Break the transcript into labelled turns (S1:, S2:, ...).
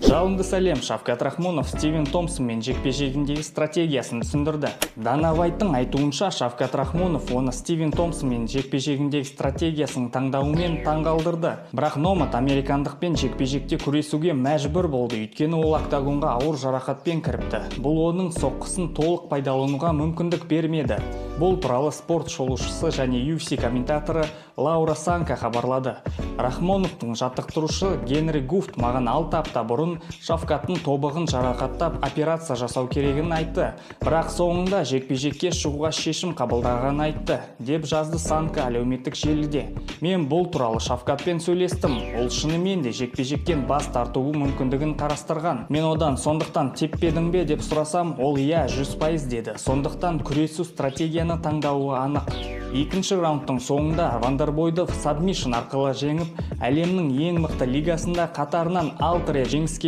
S1: Жалынды сәлем. Шавкат Рахмонов Стивен Томпсонмен жекпе-жегіндегі стратегиясын түсіндірді. Дана Вайттың айтуынша, Шавкат Рахмонов оны Стивен Томпсонмен жекпе-жегіндегі стратегиясын таңдауымен таңғалдырды. Бірақ Номад американдықпен жекпе-жекте күресуге мәжбүр болды, өйткені ол октагонға ауыр жарақатпен кіріпті. Бұл оның соққысын толық пайдалануға мүмкіндік бермеді. Бұл туралы спорт шолушысы және UFC комментаторы Лаура Санка хабарлады. Рахмоновтың жаттықтырушы Генри Гуфт маған 6 апта бұрын Шавкаттың тобығын жарақаттап операция жасау керегін айтты. Бірақ соңында жекпе-жекке шығуға шешім қабылдағанын айтты, деп жазды Санка әлеуметтік желіде. Мен бұл туралы Шавкатпен сөйлестім. Ол шынымен де жекпе-жектен бас тартуы мүмкіндігін қарастырған. Мен одан сондықтан теппедің бе деп сұрасам, ол иә 100% деді. Сондықтан күресу стратегияны таңдауы анық. Екінші раундтың соңында Вандербойды сабмишн арқылы жеңіп, әлемнің ең мықты лигасында қатарынан 6 рет жеңіске